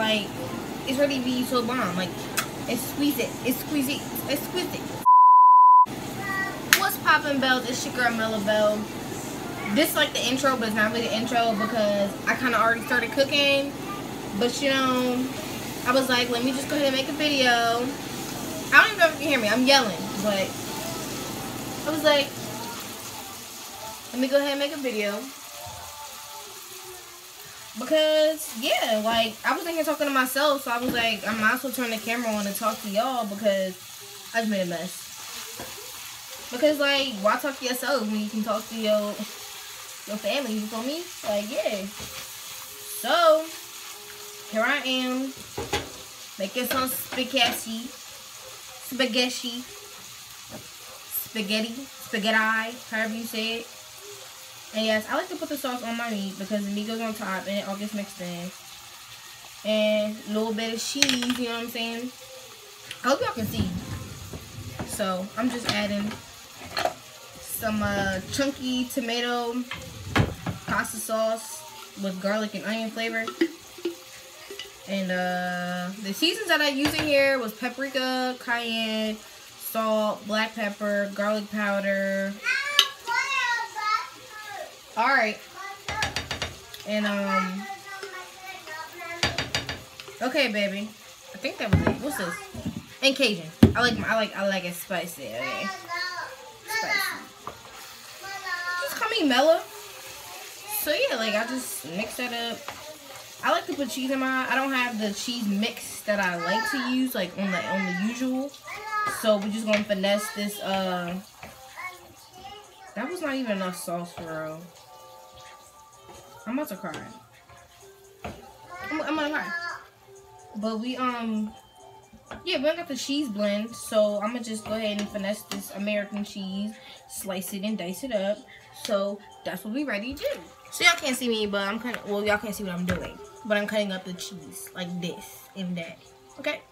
Like, it's really be so bomb. Like, exquisite. What's poppin', bells? It's your girl Meela Bell. This is like the intro, but it's not really the intro because I kind of already started cooking. But you know, I was like, let me just go ahead and make a video. I don't even know if you can hear me. I'm yelling, but I was like, let me go ahead and make a video. Because, yeah, like, I was in here talking to myself, so I was like, I might as well turn the camera on and talk to y'all because I just made a mess. Because, like, why talk to yourself when you can talk to your family, you feel me? Like, yeah. So, here I am, making some spaghetti, however you say it. And yes, I like to put the sauce on my meat because the meat goes on top and it all gets mixed in. And a little bit of cheese, you know what I'm saying? I hope y'all can see. So, I'm just adding some chunky tomato pasta sauce with garlic and onion flavor. And the seasons that I use in here was paprika, cayenne, salt, black pepper, garlic powder. Alright. And okay, baby. I think that was it. What's this? And Cajun. I like it spicy, okay. Spicy. Just call me Meela. So yeah, like I just mix that up. I like to put cheese in mine. I don't have the cheese mix that I like to use, like on the usual. So we're just gonna finesse this. That was not even enough sauce for real. I'm about to cry. I'm gonna cry. But we yeah, we got the cheese blend, so I'm gonna just go ahead and finesse this American cheese, slice it and dice it up. So that's what we ready to do. So y'all can't see me, but I'm kind of, well, y'all can't see what I'm doing, but I'm cutting up the cheese like this and that. Okay.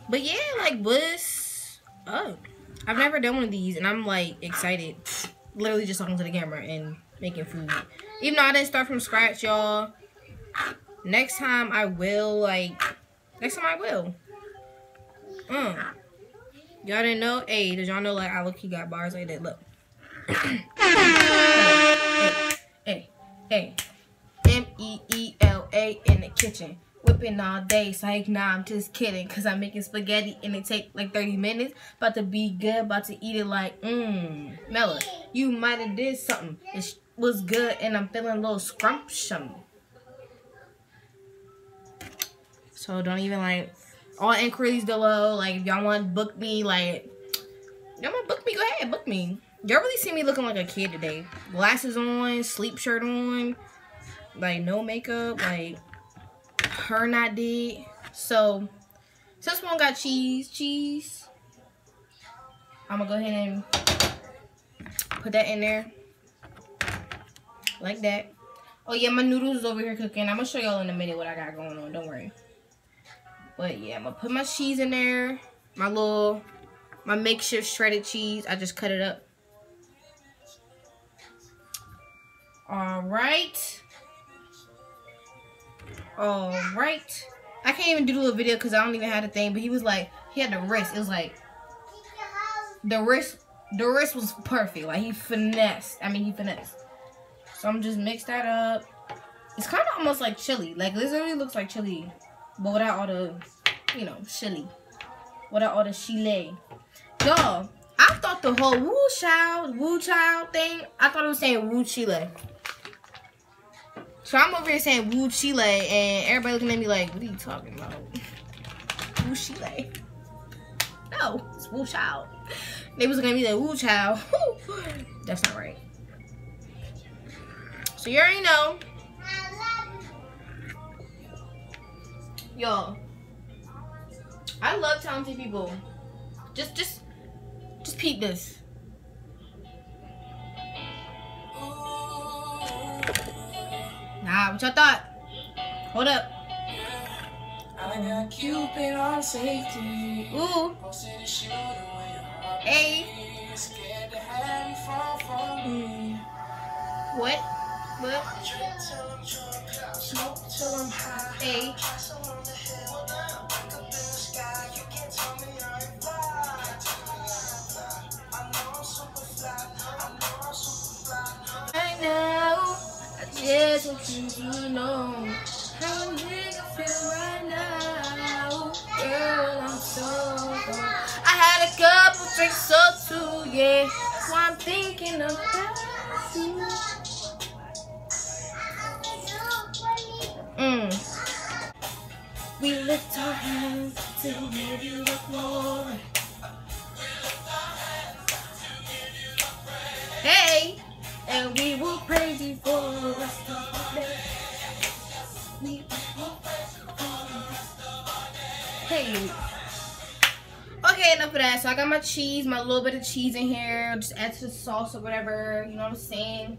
But yeah, like what's up? I've never done one of these, and I'm like excited. Literally just talking to the camera and making food. Even though I didn't start from scratch, y'all. Next time I will. Y'all didn't know? Hey, did y'all know like I look, he got bars like that? Look. hey. MEELA in the kitchen. Whipping all day. So like, nah, I'm just kidding. Because I'm making spaghetti and it take like 30 minutes. About to be good. About to eat it like, Meela, you might have did something. It was good and I'm feeling a little scrumptious. So don't even like, all inquiries below. Like if y'all want to book me, like, y'all want to book me, go ahead, book me. Y'all really see me looking like a kid today. Glasses on, sleep shirt on, like no makeup, like her not did. So since one got cheese, I'm gonna go ahead and put that in there like that. Oh yeah, my noodles is over here cooking. I'm gonna show y'all in a minute what I got going on, don't worry. But yeah, I'm gonna put my cheese in there, my makeshift shredded cheese. I just cut it up. Alright. I can't even do a video because I don't even have the thing, but he was like, he had the wrist. It was like, the wrist was perfect. Like he finessed. So I'm just mix that up. It's kind of almost like chili. Like this literally looks like chili, but without all the, you know, chili. Without all the chile. Y'all, I thought the whole woo child thing, I thought it was saying woo chile. So I'm over here saying woo chile, and everybody looking at me like, what are you talking about? Woo chile. No, it's woo child. They was looking at me like, woo child. That's not right. So you already know. Y'all, I love talented people. Just peep this. Nah, what y'all thought? Hold up. I got Cupid on safety. Ooh. Hey. What? What? Smoke till I'm high. Hey. Right now, I just want you to know how nigga feel right now. Girl, I'm so gone. I had a couple drinks or two, yeah. That's why I'm thinking about you. We lift our hands to give you the glory. Hey, and we will praise you for the rest of the day. Hey. Okay, enough of that. So I got my cheese, my little bit of cheese in here. Just add to the sauce or whatever. You know what I'm saying?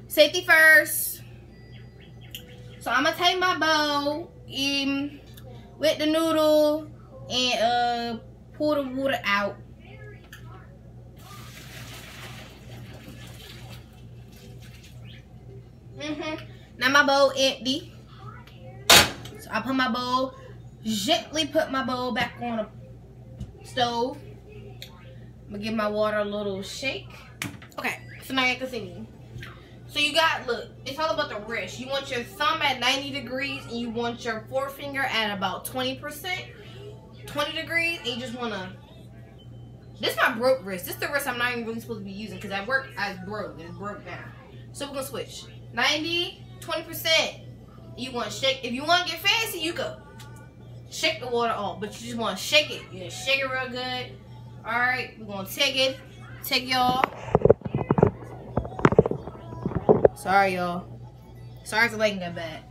Safety first. So I'm gonna take my bowl with the noodle and pour the water out. Now my bowl empty. So I gently put my bowl back on the stove. I'm gonna give my water a little shake. Okay, so now you can continue. So you got, look, it's all about the wrist. You want your thumb at 90 degrees and you want your forefinger at about 20%, 20 degrees, and you just wanna, this is my broke wrist. This is the wrist I'm not even really supposed to be using because at work it's broke down. So we're gonna switch. 90, 20%. You wanna shake, if you wanna get fancy, you go. Shake the water off, but you just wanna shake it. You just shake it real good. All right, we're gonna take y'all. Sorry, y'all. Sorry if the lighting got bad.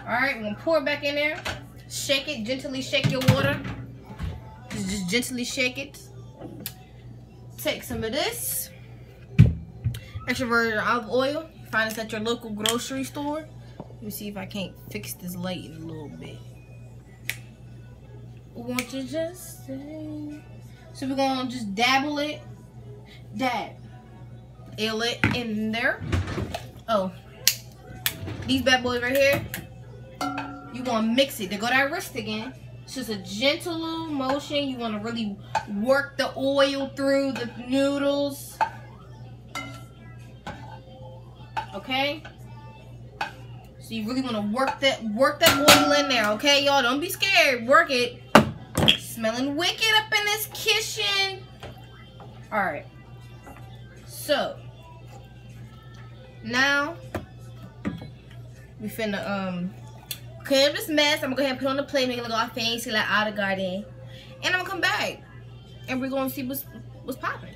Alright, we're gonna pour it back in there. Shake it. Gently shake your water. Just gently shake it. Take some of this. Extra virgin olive oil. Find this at your local grocery store. Let me see if I can't fix this light in a little bit. Won't you just say? So we're gonna just dabble it. Dab. Ill it in there. Oh, these bad boys right here, you want to mix it. There go that wrist again. It's just a gentle little motion. You want to really work the oil through the noodles. Okay? So you really want to work that oil in there, okay, y'all? Don't be scared. Work it. Smelling wicked up in this kitchen. All right. So now we finna clean up this mess. I'm gonna go ahead and put it on the plate, make it look all fancy like out of garden. And I'm gonna come back and we're gonna see what's popping.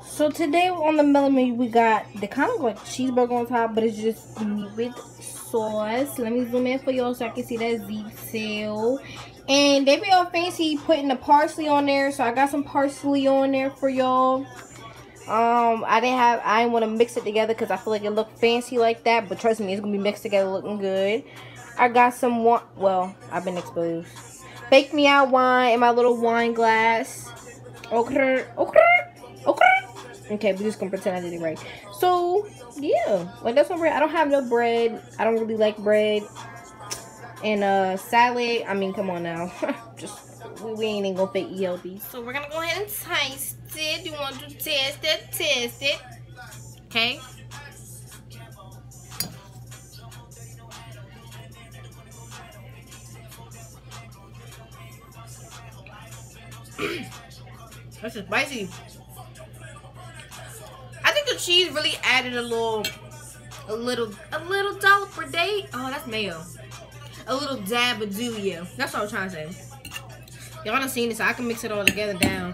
So today on the menu we got the kind of like cheeseburger on top, but it's just meat with sauce. Let me zoom in for y'all so I can see that detail. And they be all fancy putting the parsley on there, so I got some parsley on there for y'all. I didn't want to mix it together because I feel like it looked fancy like that, but trust me, it's gonna be mixed together looking good. I got some wine. Well, I've been exposed. Fake me out wine in my little wine glass. Okay, we're just gonna pretend I did it right. So yeah, like that's some bread. I don't have no bread. I don't really like bread. And salad. I mean, come on now. Just we ain't even gonna fit ELD. So we're gonna go ahead and taste it. You want to test it? Test it. Okay. That's just spicy. I think the cheese really added a little dollop per day. Oh, that's mayo. A little dab of you. That's what I was trying to say. Y'all done seen this, so I can mix it all together down.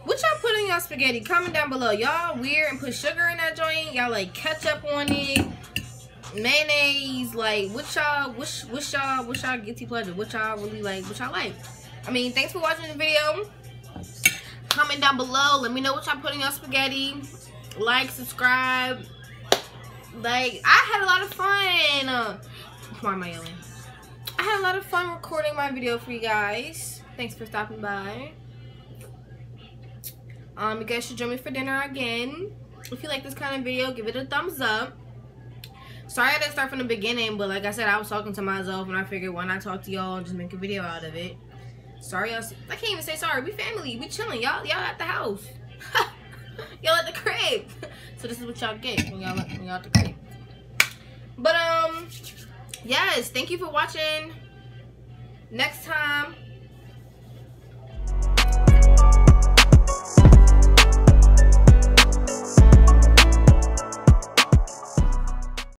What y'all put in y'all spaghetti? Comment down below. Y'all weird and put sugar in that joint. Y'all like ketchup on it, mayonnaise. Like what's y'all guilty pleasure? What y'all really like? What y'all like? I mean, thanks for watching the video. Comment down below. Let me know what y'all put in y'all spaghetti. Like, subscribe. Like, I had a lot of fun. Why am I yelling? I had a lot of fun recording my video for you guys. Thanks for stopping by. You guys should join me for dinner again. If you like this kind of video, give it a thumbs up. Sorry I didn't start from the beginning, but like I said, I was talking to myself and I figured why not talk to y'all and just make a video out of it. Sorry, y'all. I can't even say sorry. We family. We chilling. Y'all at the house. Y'all at the crib. So this is what y'all get when y'all at the crib. But yes, thank you for watching. Next time